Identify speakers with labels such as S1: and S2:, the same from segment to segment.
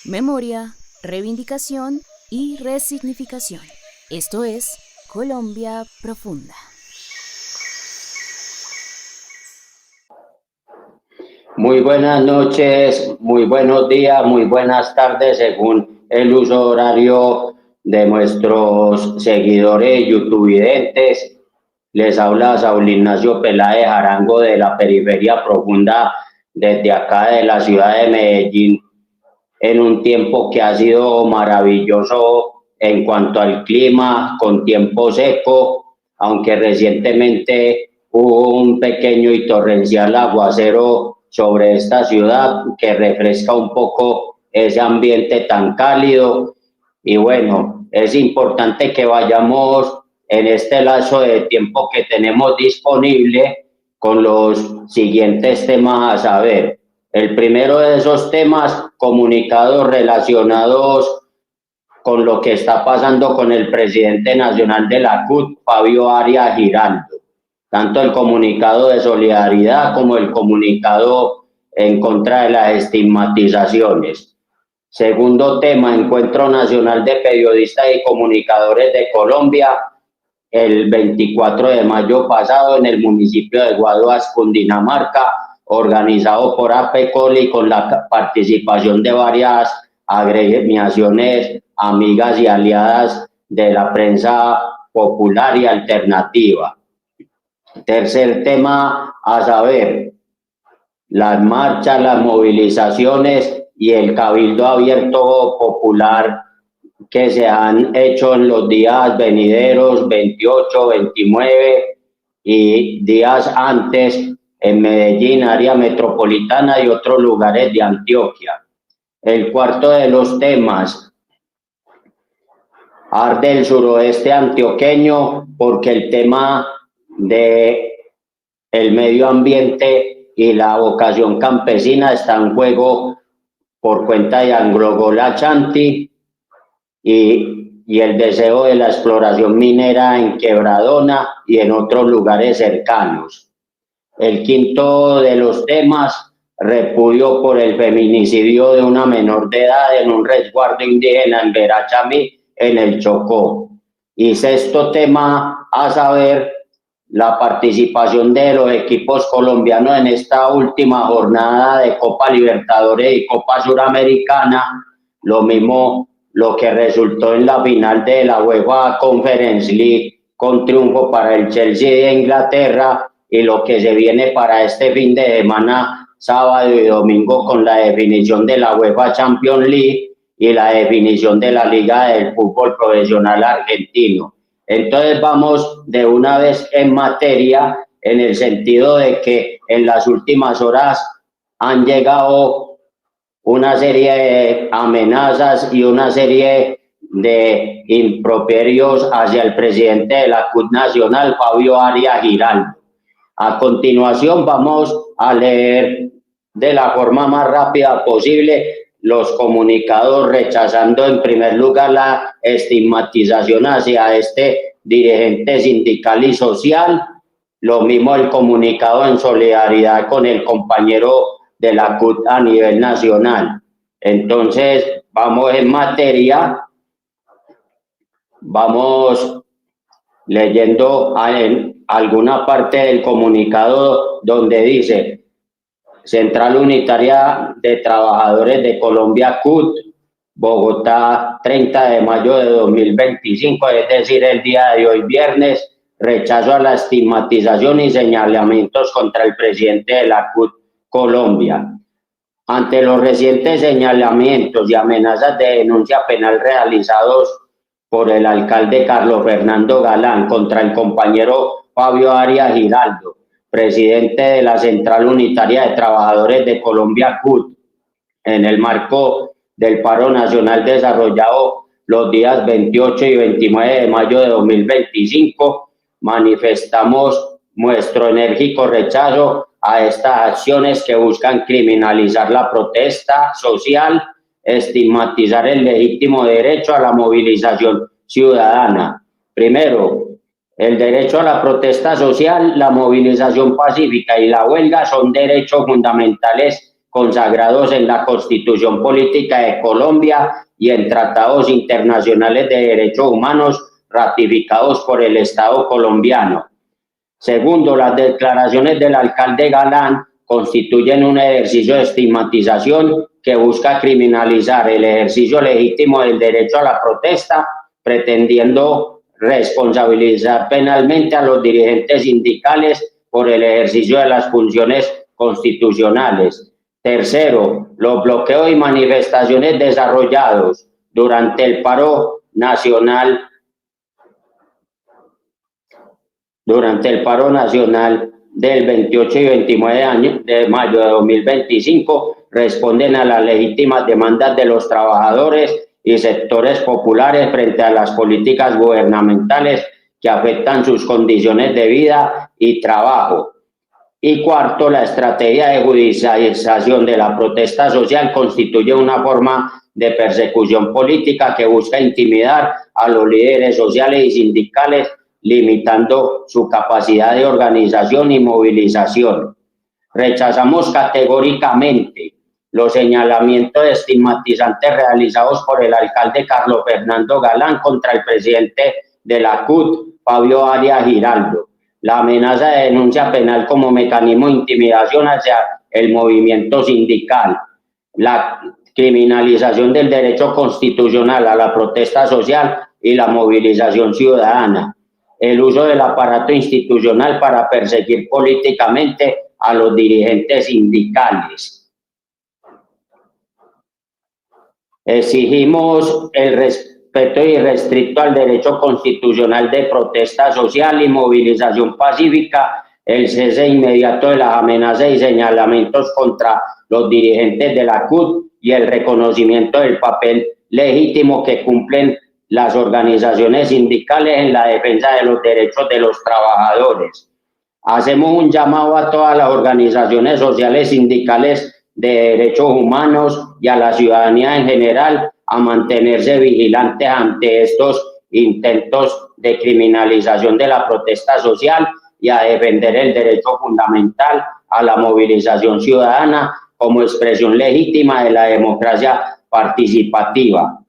S1: memoria, reivindicación y resignificación. Esto es Colombia Profunda.
S2: Muy buenas noches, muy buenos días, muy buenas tardes, según el uso horario de nuestros seguidores youtuvidentes. Les habla Saúl Ignacio Peláez Arango de la periferia profunda, desde acá de la ciudad de Medellín, en un tiempo que ha sido maravilloso en cuanto al clima, con tiempo seco, aunque recientemente hubo un pequeño y torrencial aguacero sobre esta ciudad que refresca un poco ese ambiente tan cálido. Y bueno, es importante que vayamos en este lazo de tiempo que tenemos disponible con los siguientes temas a saber. El primero de esos temas, comunicados relacionados con lo que está pasando con el presidente nacional de la CUT, Fabio Arias Giraldo. Tanto el comunicado de solidaridad como el comunicado en contra de las estigmatizaciones. Segundo tema, Encuentro Nacional de Periodistas y Comunicadores de Colombia, el 24 de mayo pasado en el municipio de Guaduas, Cundinamarca, organizado por APECOL y con la participación de varias agremiaciones amigas y aliadas de la prensa popular y alternativa. Tercer tema a saber, las marchas, las movilizaciones y el cabildo abierto popular que se han hecho en los días venideros 28, 29 y días antes en Medellín, área metropolitana y otros lugares de Antioquia. El cuarto de los temas, arde el suroeste antioqueño porque el tema de el medio ambiente y la vocación campesina está en juego por cuenta de Anglo-Gola Chanti y el deseo de la exploración minera en Quebradona y en otros lugares cercanos. El quinto de los temas, repudio por el feminicidio de una menor de edad en un resguardo indígena en Verachami, en el Chocó. Y sexto tema a saber, la participación de los equipos colombianos en esta última jornada de Copa Libertadores y Copa Suramericana, lo mismo lo que resultó en la final de la UEFA Conference League con triunfo para el Chelsea de Inglaterra y lo que se viene para este fin de semana, sábado y domingo, con la definición de la UEFA Champions League y la definición de la Liga del Fútbol Profesional Argentino. Entonces vamos de una vez en materia, en el sentido de que en las últimas horas han llegado una serie de amenazas y una serie de improperios hacia el presidente de la CUT Nacional, Fabio Arias Giraldo. A continuación vamos a leer de la forma más rápida posible los comunicados rechazando en primer lugar la estigmatización hacia este dirigente sindical y social, lo mismo el comunicado en solidaridad con el compañero de la CUT a nivel nacional. Entonces, vamos en materia, vamos leyendo en alguna parte del comunicado donde dice: Central Unitaria de Trabajadores de Colombia CUT, Bogotá, 30 de mayo de 2025, es decir, el día de hoy viernes, rechazo a la estigmatización y señalamientos contra el presidente de la CUT Colombia. Ante los recientes señalamientos y amenazas de denuncia penal realizados por el alcalde Carlos Fernando Galán contra el compañero Fabio Arias Giraldo, presidente de la Central Unitaria de Trabajadores de Colombia CUT, en el marco del paro nacional desarrollado los días 28 y 29 de mayo de 2025, manifestamos nuestro enérgico rechazo a estas acciones que buscan criminalizar la protesta social, estigmatizar el legítimo derecho a la movilización ciudadana. Primero, el derecho a la protesta social, la movilización pacífica y la huelga son derechos fundamentales consagrados en la Constitución Política de Colombia y en tratados internacionales de derechos humanos ratificados por el Estado colombiano. Segundo, las declaraciones del alcalde Galán constituyen un ejercicio de estigmatización que busca criminalizar el ejercicio legítimo del derecho a la protesta, pretendiendo responsabilizar penalmente a los dirigentes sindicales por el ejercicio de las funciones constitucionales. Tercero, los bloqueos y manifestaciones desarrollados durante el paro nacional del 28 y 29 de mayo de 2025 responden a las legítimas demandas de los trabajadores y sectores populares frente a las políticas gubernamentales que afectan sus condiciones de vida y trabajo. Y cuarto, la estrategia de judicialización de la protesta social constituye una forma de persecución política que busca intimidar a los líderes sociales y sindicales, limitando su capacidad de organización y movilización. Rechazamos categóricamente los señalamientos estigmatizantes realizados por el alcalde Carlos Fernando Galán contra el presidente de la CUT, Fabio Arias Giraldo, la amenaza de denuncia penal como mecanismo de intimidación hacia el movimiento sindical, la criminalización del derecho constitucional a la protesta social y la movilización ciudadana, el uso del aparato institucional para perseguir políticamente a los dirigentes sindicales. Exigimos el respeto irrestricto al derecho constitucional de protesta social y movilización pacífica, el cese inmediato de las amenazas y señalamientos contra los dirigentes de la CUT y el reconocimiento del papel legítimo que cumplen las organizaciones sindicales en la defensa de los derechos de los trabajadores. Hacemos un llamado a todas las organizaciones sociales sindicales de derechos humanos y a la ciudadanía en general a mantenerse vigilantes ante estos intentos de criminalización de la protesta social y a defender el derecho fundamental a la movilización ciudadana como expresión legítima de la democracia participativa.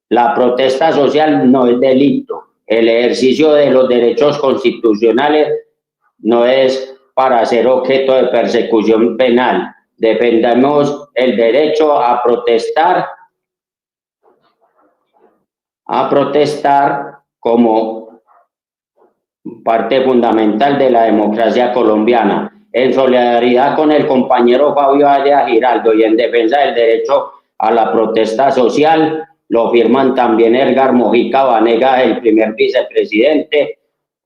S2: La protesta social no es delito. El ejercicio de los derechos constitucionales no es para ser objeto de persecución penal. Defendemos el derecho a protestar como parte fundamental de la democracia colombiana. En solidaridad con el compañero Fabio Arias Giraldo y en defensa del derecho a la protesta social, lo firman también Edgar Mojica Vanegas, el primer vicepresidente,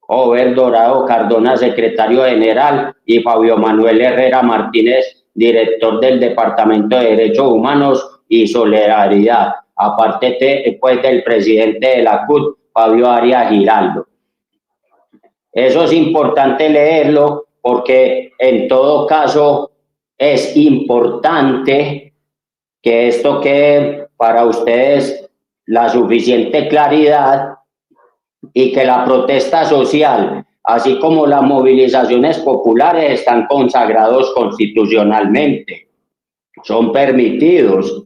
S2: Over Dorado Cardona, secretario general, y Fabio Manuel Herrera Martínez, director del Departamento de Derechos Humanos y Solidaridad, aparte pues del presidente de la CUT, Fabio Arias Giraldo. Eso es importante leerlo porque en todo caso es importante que esto quede para ustedes la suficiente claridad y que la protesta social, así como las movilizaciones populares, están consagrados constitucionalmente, son permitidos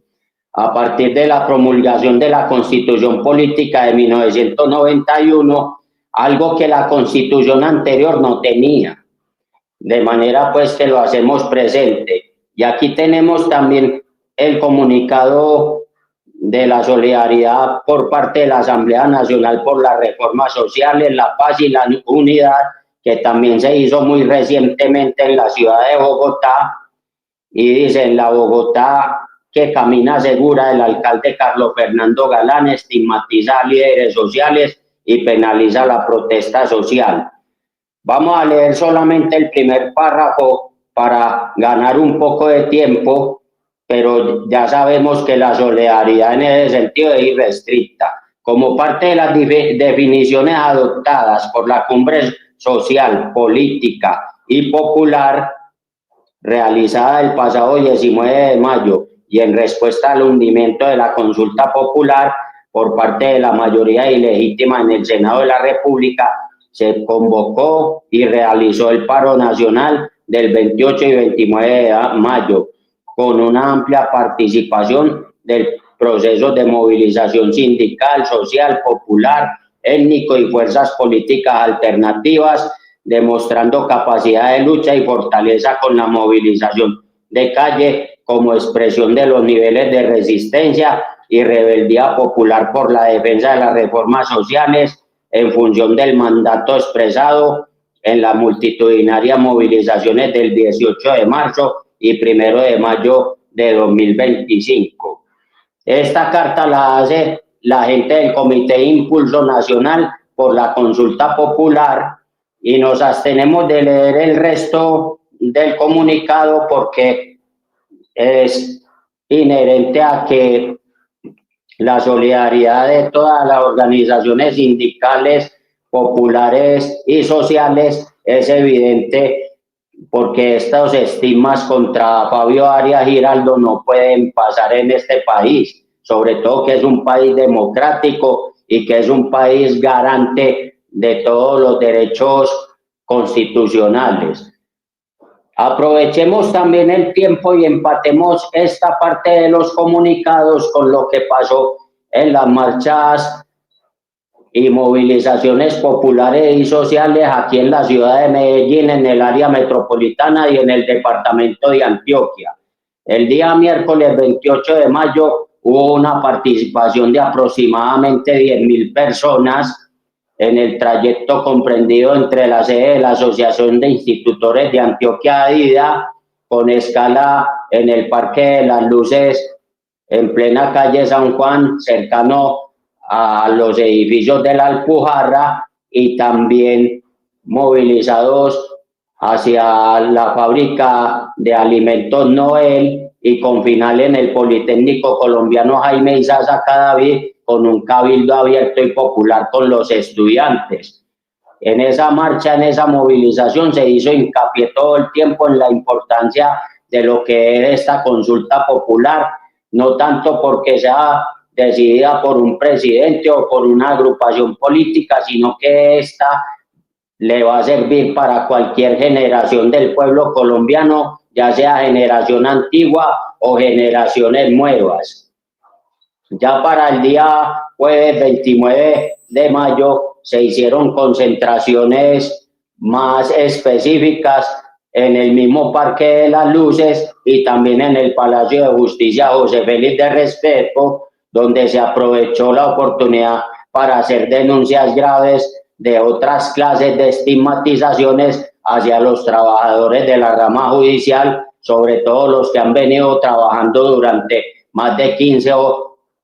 S2: a partir de la promulgación de la Constitución Política de 1991, algo que la Constitución anterior no tenía, de manera pues que lo hacemos presente. Y aquí tenemos también el comunicado de la solidaridad por parte de la Asamblea Nacional por las Reformas Sociales, la Paz y la Unidad, que también se hizo muy recientemente en la ciudad de Bogotá, y dice: en la Bogotá que camina segura, el alcalde Carlos Fernando Galán estigmatiza a líderes sociales y penaliza la protesta social. Vamos a leer solamente el primer párrafo para ganar un poco de tiempo, pero ya sabemos que la solidaridad en ese sentido es irrestricta. Como parte de las definiciones adoptadas por la Cumbre Social, Política y Popular realizada el pasado 19 de mayo y en respuesta al hundimiento de la consulta popular por parte de la mayoría ilegítima en el Senado de la República, se convocó y realizó el paro nacional del 28 y 29 de mayo con una amplia participación del proceso de movilización sindical, social, popular, étnico y fuerzas políticas alternativas, demostrando capacidad de lucha y fortaleza con la movilización de calle como expresión de los niveles de resistencia y rebeldía popular por la defensa de las reformas sociales en función del mandato expresado en las multitudinarias movilizaciones del 18 de marzo y 1 de mayo de 2025. Esta carta la hace la gente del Comité de Impulso Nacional por la Consulta Popular y nos abstenemos de leer el resto del comunicado porque es inherente a que la solidaridad de todas las organizaciones sindicales, populares y sociales es evidente porque estos estigmas contra Fabio Arias Giraldo no pueden pasar en este país, sobre todo que es un país democrático y que es un país garante de todos los derechos constitucionales. Aprovechemos también el tiempo y empatemos esta parte de los comunicados con lo que pasó en las marchas y movilizaciones populares y sociales aquí en la ciudad de Medellín, en el área metropolitana y en el departamento de Antioquia. El día miércoles 28 de mayo hubo una participación de aproximadamente 10.000 personas en el trayecto comprendido entre la sede de la Asociación de Institutores de Antioquia, ADIDA, con escala en el Parque de las Luces, en plena calle San Juan, cercano a los edificios de la Alpujarra, y también movilizados hacia la fábrica de alimentos Noel y con final en el Politécnico Colombiano Jaime Isaza Cadavid, con un cabildo abierto y popular con los estudiantes. En esa marcha, en esa movilización, se hizo hincapié todo el tiempo en la importancia de lo que es esta consulta popular, no tanto porque sea decidida por un presidente o por una agrupación política, sino que esta le va a servir para cualquier generación del pueblo colombiano, ya sea generación antigua o generaciones nuevas. Ya para el día jueves 29 de mayo se hicieron concentraciones más específicas en el mismo Parque de las Luces y también en el Palacio de Justicia José Félix de Restrepo, donde se aprovechó la oportunidad para hacer denuncias graves de otras clases de estigmatizaciones hacia los trabajadores de la rama judicial, sobre todo los que han venido trabajando durante más de 15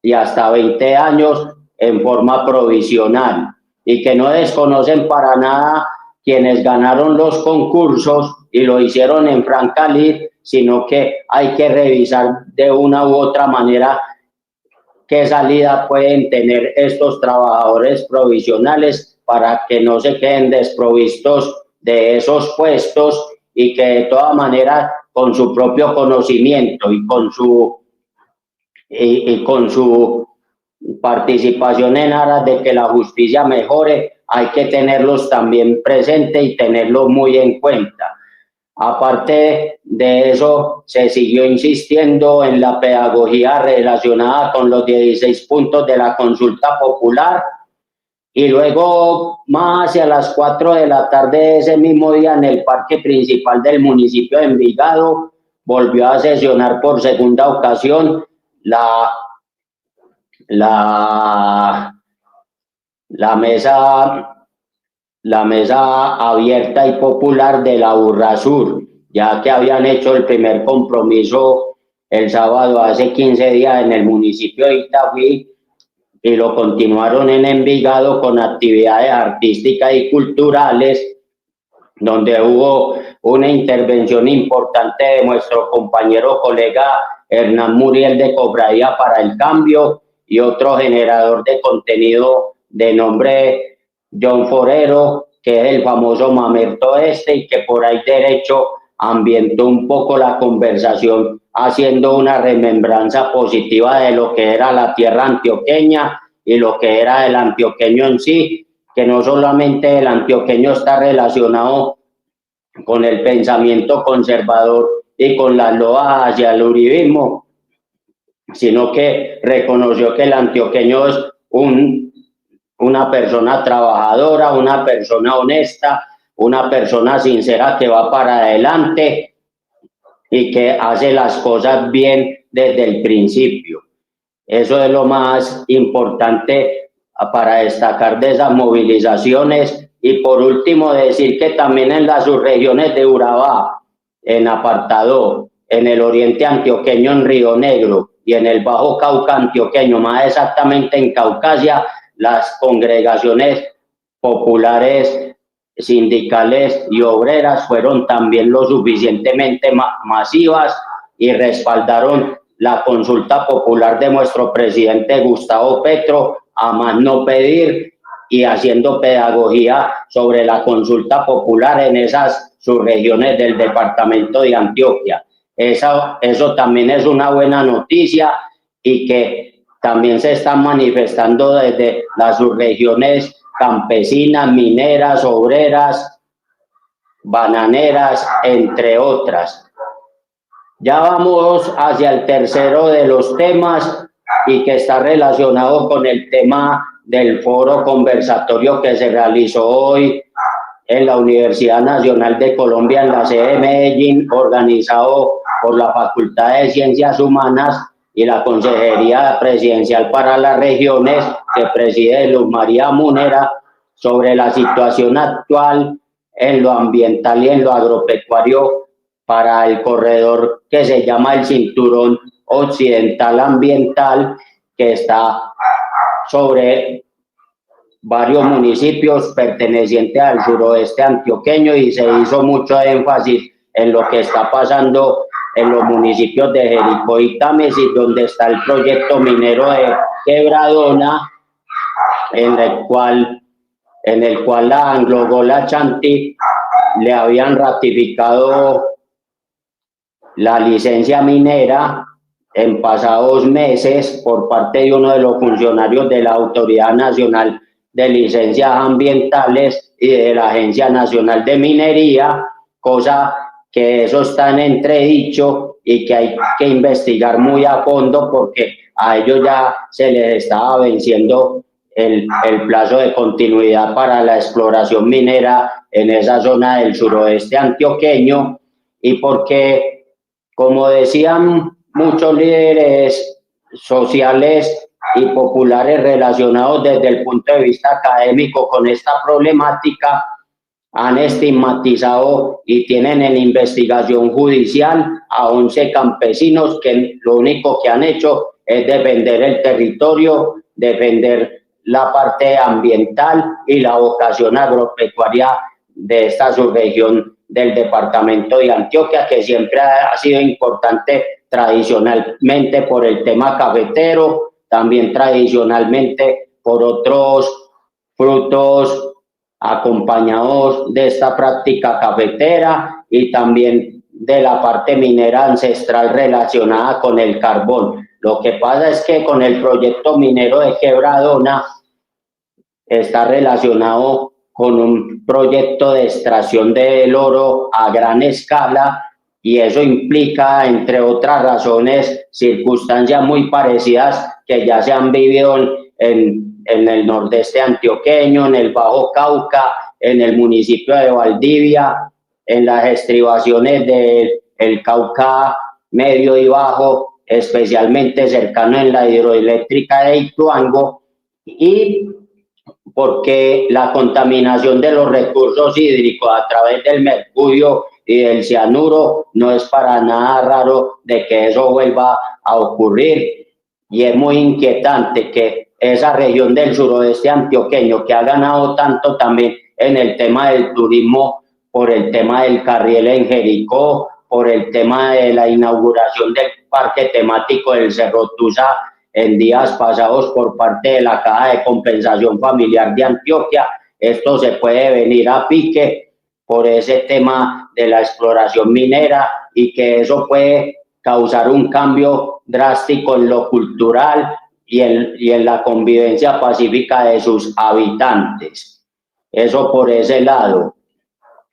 S2: y hasta 20 años en forma provisional y que no desconocen para nada quienes ganaron los concursos y lo hicieron en franca lid, sino que hay que revisar de una u otra manera qué salida pueden tener estos trabajadores provisionales para que no se queden desprovistos de esos puestos y que de todas maneras con su propio conocimiento y con su participación en aras de que la justicia mejore, hay que tenerlos también presentes y tenerlos muy en cuenta. Aparte de eso, se siguió insistiendo en la pedagogía relacionada con los 16 puntos de la consulta popular y luego más hacia las 4 de la tarde de ese mismo día en el parque principal del municipio de Envigado volvió a sesionar por segunda ocasión la mesa abierta y popular de la Urrasur, ya que habían hecho el primer compromiso el sábado hace 15 días en el municipio de Itagüí y lo continuaron en Envigado con actividades artísticas y culturales, donde hubo una intervención importante de nuestro compañero colega Hernán Muriel de Cofradía para el Cambio y otro generador de contenido de nombre John Forero, que es el famoso Mamerto y que por ahí derecho ambientó un poco la conversación haciendo una remembranza positiva de lo que era la tierra antioqueña y lo que era el antioqueño en sí, que no solamente el antioqueño está relacionado con el pensamiento conservador y con las loas hacia el uribismo, sino que reconoció que el antioqueño es una persona trabajadora, una persona honesta, una persona sincera que va para adelante y que hace las cosas bien desde el principio. Eso es lo más importante para destacar de esas movilizaciones. Y por último, decir que también en las subregiones de Urabá, en Apartadó, en el oriente antioqueño, en Río Negro, y en el Bajo Cauca antioqueño, más exactamente en Caucasia, las congregaciones populares, sindicales y obreras fueron también lo suficientemente masivas y respaldaron la consulta popular de nuestro presidente Gustavo Petro, a más no pedir, y haciendo pedagogía sobre la consulta popular en esas subregiones del departamento de Antioquia. Eso también es una buena noticia, y que también se están manifestando desde las subregiones campesinas, mineras, obreras, bananeras, entre otras. Ya vamos hacia el tercero de los temas, y que está relacionado con el tema del foro conversatorio que se realizó hoy en la Universidad Nacional de Colombia, en la sede de Medellín, organizado por la Facultad de Ciencias Humanas y la Consejería Presidencial para las Regiones, que preside Luz María Munera, sobre la situación actual en lo ambiental y en lo agropecuario para el corredor que se llama el Cinturón Occidental Ambiental, que está sobre varios municipios pertenecientes al suroeste antioqueño, y se hizo mucho énfasis en lo que está pasando en los municipios de Jericó y Támesis, donde está el proyecto minero de Quebradona, en el cual la Anglo-Gola Chanti le habían ratificado la licencia minera en pasados meses por parte de uno de los funcionarios de la Autoridad Nacional de Licencias Ambientales y de la Agencia Nacional de Minería, cosa que eso está en entredicho y que hay que investigar muy a fondo, porque a ellos ya se les estaba venciendo el plazo de continuidad para la exploración minera en esa zona del suroeste antioqueño, y porque, como decían muchos líderes sociales y populares relacionados desde el punto de vista académico con esta problemática, han estigmatizado y tienen en investigación judicial a 11 campesinos que lo único que han hecho es defender el territorio, defender la parte ambiental y la vocación agropecuaria de esta subregión del departamento de Antioquia, que siempre ha sido importante tradicionalmente por el tema cafetero, también tradicionalmente por otros frutos acompañados de esta práctica cafetera, y también de la parte minera ancestral relacionada con el carbón. Lo que pasa es que con el proyecto minero de Quebradona está relacionado con un proyecto de extracción del oro a gran escala, y eso implica, entre otras razones, circunstancias muy parecidas que ya se han vivido en el nordeste antioqueño, en el Bajo Cauca, en el municipio de Valdivia, en las estribaciones del Cauca medio y bajo, especialmente cercano en la hidroeléctrica de Ituango, y porque la contaminación de los recursos hídricos a través del mercurio y del cianuro no es para nada raro de que eso vuelva a ocurrir. Y es muy inquietante que esa región del suroeste antioqueño, que ha ganado tanto también en el tema del turismo, por el tema del carriel en Jericó, por el tema de la inauguración del parque temático del Cerro Tusa en días pasados por parte de la Caja de Compensación Familiar de Antioquia, esto se puede venir a pique por ese tema de la exploración minera, y que eso puede causar un cambio drástico en lo cultural y en la convivencia pacífica de sus habitantes. Eso por ese lado.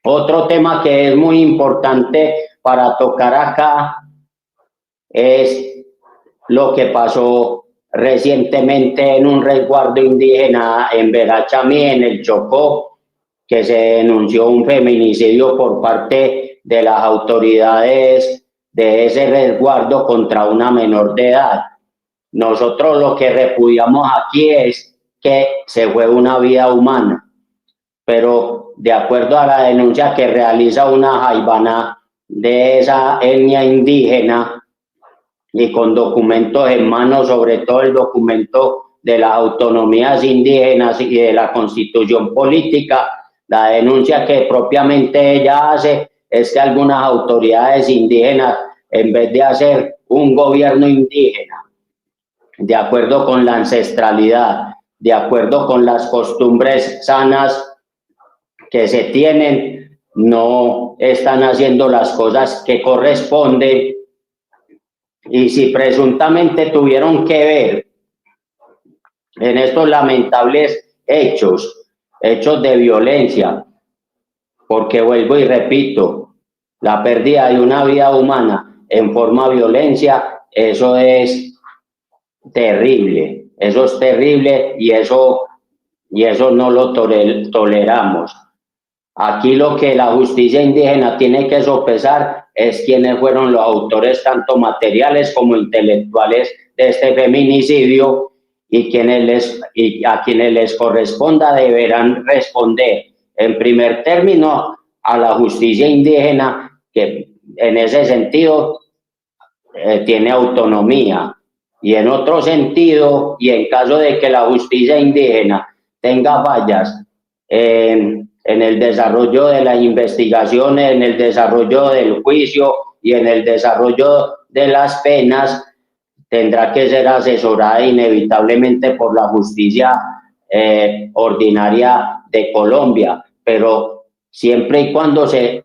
S2: Otro tema que es muy importante para tocar acá es lo que pasó recientemente en un resguardo indígena en Verachamí, en el Chocó, que se denunció un feminicidio por parte de las autoridades de ese resguardo contra una menor de edad. Nosotros lo que repudiamos aquí es que se fue una vida humana, pero de acuerdo a la denuncia que realiza una jaibana de esa etnia indígena y con documentos en mano, sobre todo el documento de las autonomías indígenas y de la constitución política, la denuncia que propiamente ella hace es que algunas autoridades indígenas, en vez de hacer un gobierno indígena, de acuerdo con la ancestralidad, de acuerdo con las costumbres sanas que se tienen, no están haciendo las cosas que corresponden. Y si presuntamente tuvieron que ver en estos lamentables hechos de violencia, porque vuelvo y repito, la pérdida de una vida humana en forma de violencia, eso es terrible, eso es terrible y eso no lo toleramos. Aquí lo que la justicia indígena tiene que sopesar es quiénes fueron los autores tanto materiales como intelectuales de este feminicidio y a quienes les corresponda deberán responder en primer término a la justicia indígena, que en ese sentido tiene autonomía, y en otro sentido, y en caso de que la justicia indígena tenga fallas en el desarrollo de las investigaciones, en el desarrollo del juicio y en el desarrollo de las penas, tendrá que ser asesorada inevitablemente por la justicia ordinaria de Colombia, pero siempre y cuando se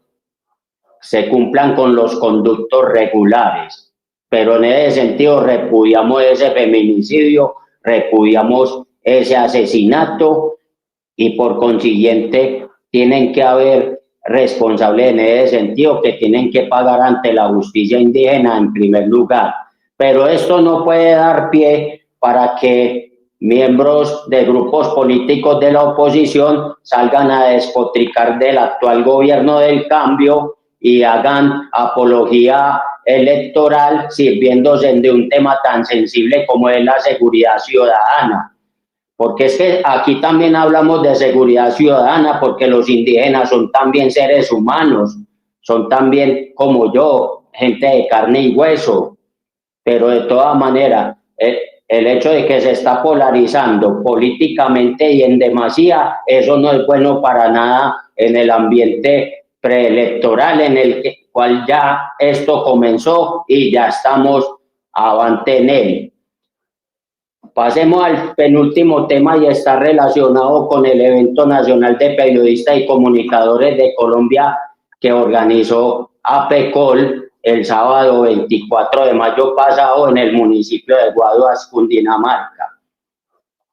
S2: cumplan con los conductos regulares. Pero en ese sentido repudiamos ese feminicidio, repudiamos ese asesinato y por consiguiente tienen que haber responsables en ese sentido que tienen que pagar ante la justicia indígena en primer lugar. Pero esto no puede dar pie para que miembros de grupos políticos de la oposición salgan a despotricar del actual gobierno del cambio y hagan apología electoral sirviéndose de un tema tan sensible como es la seguridad ciudadana. Porque es que aquí también hablamos de seguridad ciudadana, porque los indígenas son también seres humanos, son también como yo, gente de carne y hueso, pero de todas maneras, el hecho de que se está polarizando políticamente y en demasía, eso no es bueno para nada en el ambiente preelectoral en el cual ya esto comenzó y ya estamos avante en él. Pasemos al penúltimo tema y está relacionado con el evento nacional de periodistas y comunicadores de Colombia que organizó APECOL el sábado 24 de mayo pasado en el municipio de Guaduas, Cundinamarca.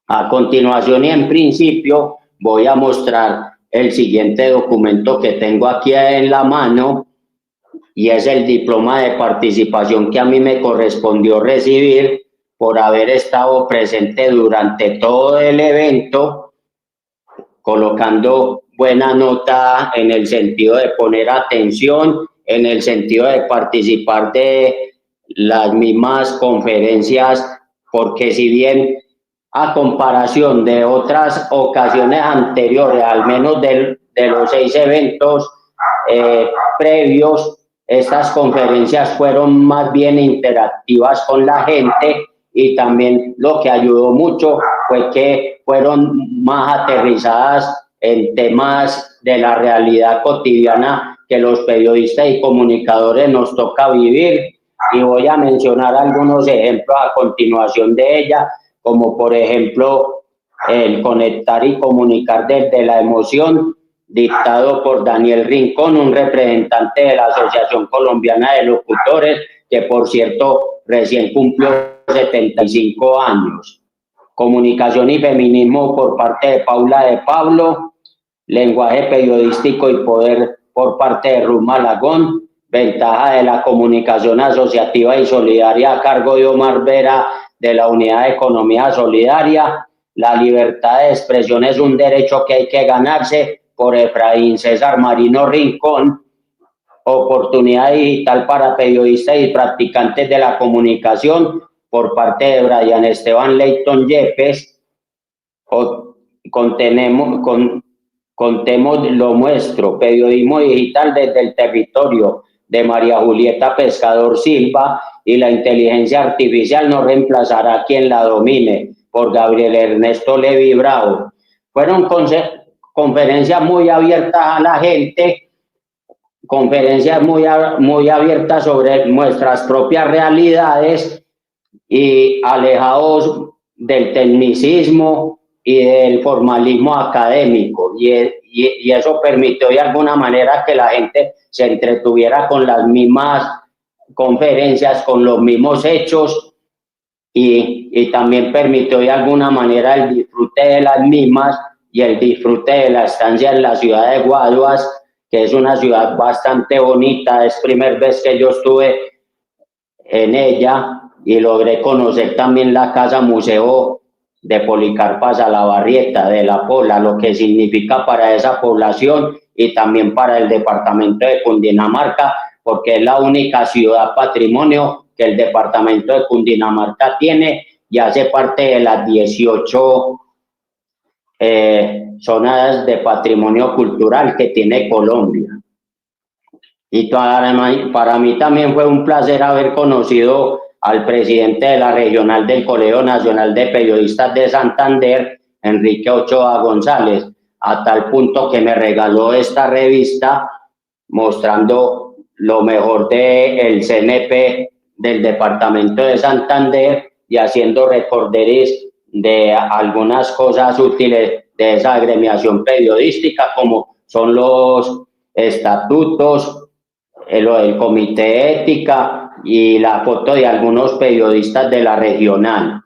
S2: A continuación y en principio voy a mostrar el siguiente documento que tengo aquí en la mano y es el diploma de participación que a mí me correspondió recibir por haber estado presente durante todo el evento, colocando buena nota en el sentido de poner atención, en el sentido de participar de las mismas conferencias, porque si bien a comparación de otras ocasiones anteriores, al menos de los 6 eventos previos, estas conferencias fueron más bien interactivas con la gente y también lo que ayudó mucho fue que fueron más aterrizadas en temas de la realidad cotidiana que los periodistas y comunicadores nos toca vivir, y voy a mencionar algunos ejemplos a continuación de ella, como por ejemplo el conectar y comunicar desde la emoción, dictado por Daniel Rincón, un representante de la Asociación Colombiana de Locutores, que por cierto recién cumplió 75 años. Comunicación y feminismo por parte de Paula de Pablo, lenguaje periodístico y poder por parte de Ruth Malagón, ventaja de la comunicación asociativa y solidaria a cargo de Omar Vera de la Unidad de Economía Solidaria. La libertad de expresión es un derecho que hay que ganarse, por Efraín César Marino Rincón. Oportunidad digital para periodistas y practicantes de la comunicación, por parte de Brian Esteban Leighton Yepes. Contemos lo nuestro, periodismo digital desde el territorio, de María Julieta Pescador Silva, y la inteligencia artificial no reemplazará a quien la domine, por Gabriel Ernesto Levi Bravo. Fueron conferencias muy abiertas a la gente, conferencias muy abiertas sobre nuestras propias realidades y alejados del tecnicismo y del formalismo académico, y eso permitió de alguna manera que la gente se entretuviera con las mismas conferencias, con los mismos hechos, y también permitió de alguna manera el disfrute de las mismas y el disfrute de la estancia en la ciudad de Guaduas, que es una ciudad bastante bonita. Es primera vez que yo estuve en ella y logré conocer también la casa museo de Policarpa Salabarrieta de La Pola, lo que significa para esa población y también para el departamento de Cundinamarca, porque es la única ciudad patrimonio que el departamento de Cundinamarca tiene y hace parte de las 18 zonas de patrimonio cultural que tiene Colombia. Y para mí también fue un placer haber conocido al presidente de la regional del Colegio Nacional de Periodistas de Santander, Enrique Ochoa González, a tal punto que me regaló esta revista mostrando lo mejor del CNP del departamento de Santander y haciendo recorderis de algunas cosas útiles de esa agremiación periodística, como son los estatutos, el comité de ética y la foto de algunos periodistas de la regional.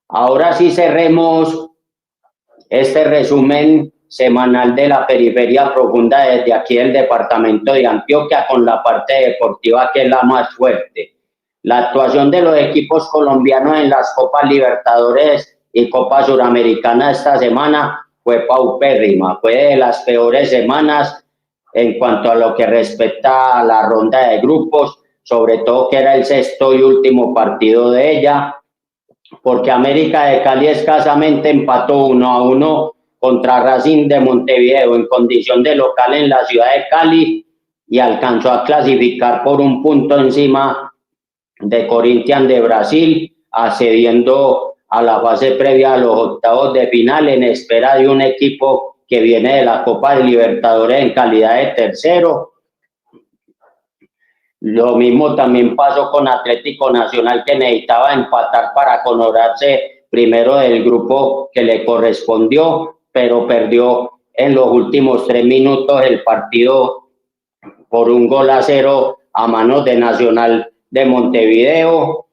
S2: Ahora sí cerremos este resumen semanal de la periferia profunda desde aquí del departamento de Antioquia, con la parte deportiva, que es la más fuerte. La actuación de los equipos colombianos en las Copas Libertadores y Copa Suramericana esta semana fue paupérrima, fue de las peores semanas en cuanto a lo que respecta a la ronda de grupos, sobre todo que era el sexto y último partido de ella, porque América de Cali escasamente empató 1-1 contra Racing de Montevideo en condición de local en la ciudad de Cali y alcanzó a clasificar por un punto encima de Corinthians de Brasil, accediendo a la fase previa a los octavos de final en espera de un equipo que viene de la Copa de Libertadores en calidad de tercero. Lo mismo también pasó con Atlético Nacional, que necesitaba empatar para coronarse primero del grupo que le correspondió, pero perdió en los últimos 3 minutos el partido por 1-0 a manos de Nacional de Montevideo.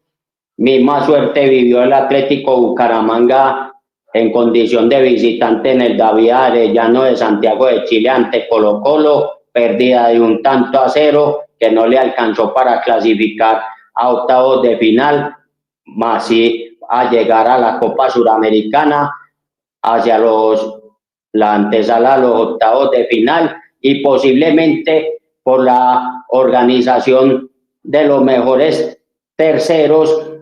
S2: Misma suerte vivió el Atlético Bucaramanga en condición de visitante en el David Arellano de Santiago de Chile ante Colo-Colo, pérdida de 1-0 que no le alcanzó para clasificar a octavos de final, más sí a llegar a la Copa Suramericana, hacia la antesala a los octavos de final, y posiblemente por la organización de los mejores terceros,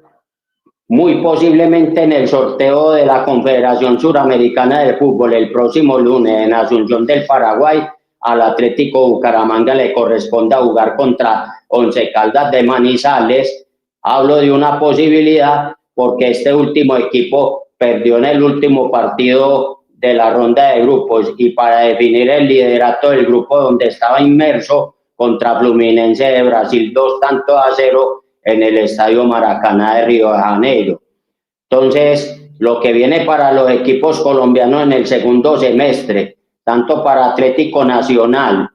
S2: muy posiblemente en el sorteo de la Confederación Suramericana de Fútbol el próximo lunes en Asunción del Paraguay, al Atlético Bucaramanga le corresponda jugar contra Once Caldas de Manizales. Hablo de una posibilidad porque este último equipo perdió en el último partido de la ronda de grupos, y para definir el liderato del grupo donde estaba inmerso, contra Fluminense de Brasil 2-0 en el Estadio Maracaná de Río de Janeiro. Entonces, lo que viene para los equipos colombianos en el segundo semestre, tanto para Atlético Nacional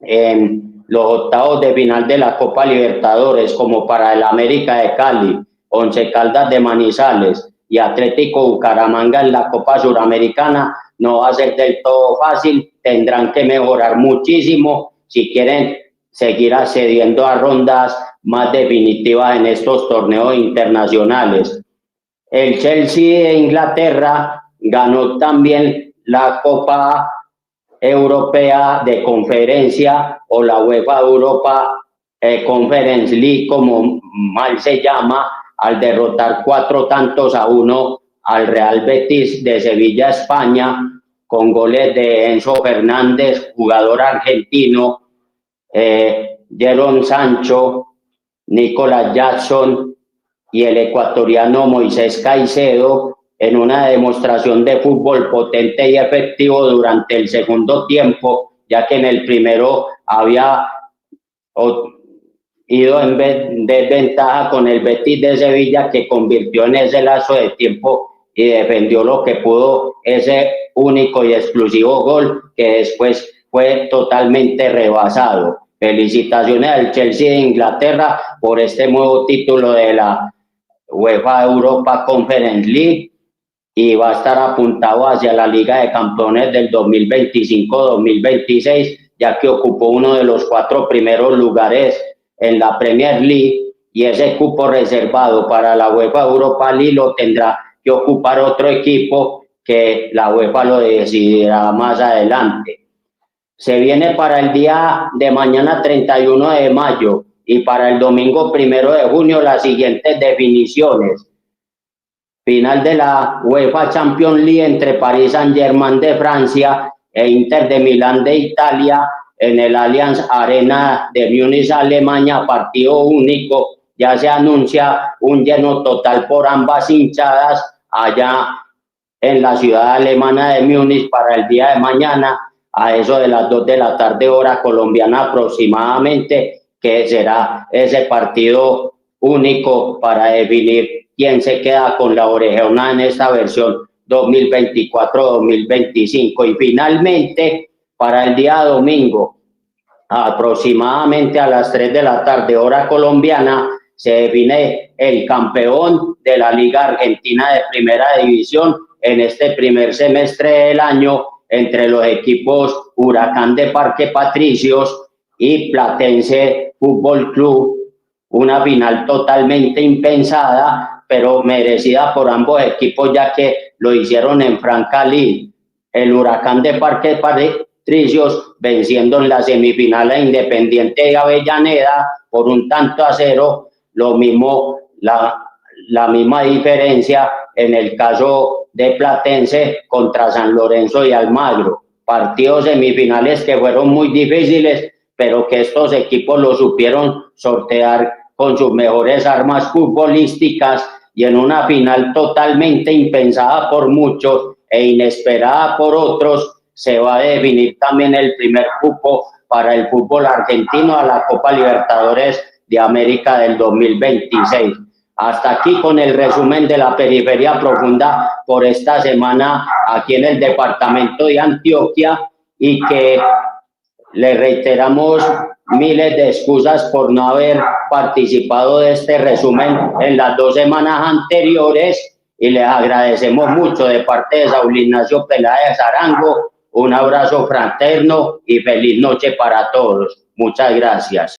S2: en los octavos de final de la Copa Libertadores, como para el América de Cali, Once Caldas de Manizales y Atlético Bucaramanga en la Copa Suramericana, no va a ser del todo fácil. Tendrán que mejorar muchísimo si quieren seguir accediendo a rondas más definitivas en estos torneos internacionales. El Chelsea de Inglaterra ganó también la Copa Europea de Conferencia o la UEFA Europa Conference League, como mal se llama, al derrotar 4-1 al Real Betis de Sevilla, España, con goles de Enzo Fernández, jugador argentino, Jadon Sancho, Nicolas Jackson y el ecuatoriano Moisés Caicedo, en una demostración de fútbol potente y efectivo durante el segundo tiempo, ya que en el primero había ido en desventaja con el Betis de Sevilla, que convirtió en ese lazo de tiempo y defendió lo que pudo ese único y exclusivo gol, que después fue totalmente rebasado. Felicitaciones al Chelsea de Inglaterra por este nuevo título de la UEFA Europa Conference League, y va a estar apuntado hacia la Liga de Campeones del 2025-2026, ya que ocupó uno de los 4 primeros lugares en la Premier League, y ese cupo reservado para la UEFA Europa League lo tendrá que ocupar otro equipo, que la UEFA lo decidirá más adelante. Se viene para el día de mañana 31 de mayo y para el domingo 1 de junio las siguientes definiciones. Final de la UEFA Champions League entre Paris Saint-Germain de Francia e Inter de Milán de Italia en el Allianz Arena de Múnich, Alemania, partido único. Ya se anuncia un lleno total por ambas hinchadas allá en la ciudad alemana de Múnich para el día de mañana, a eso de las 2 de la tarde, hora colombiana aproximadamente, que será ese partido único para definir quién se queda con la orejona en esta versión 2024-2025. Y finalmente, para el día domingo, aproximadamente a las 3 de la tarde, hora colombiana, se define el campeón de la Liga Argentina de Primera División en este primer semestre del año, entre los equipos Huracán de Parque Patricios y Platense Fútbol Club. Una final totalmente impensada, pero merecida por ambos equipos, ya que lo hicieron en franca lid. El Huracán de Parque Patricios venciendo en la semifinal a Independiente de Avellaneda por 1-0, lo mismo, la misma diferencia en el caso de Platense contra San Lorenzo y Almagro. Partidos semifinales que fueron muy difíciles, pero que estos equipos lo supieron sortear con sus mejores armas futbolísticas, y en una final totalmente impensada por muchos e inesperada por otros, se va a definir también el primer cupo para el fútbol argentino a la Copa Libertadores de América del 2026. Hasta aquí con el resumen de la periferia profunda por esta semana aquí en el departamento de Antioquia, y que le reiteramos miles de excusas por no haber participado de este resumen en las 2 semanas anteriores, y les agradecemos mucho de parte de Saúl Ignacio Peláez Arango. Un abrazo fraterno y feliz noche para todos. Muchas gracias.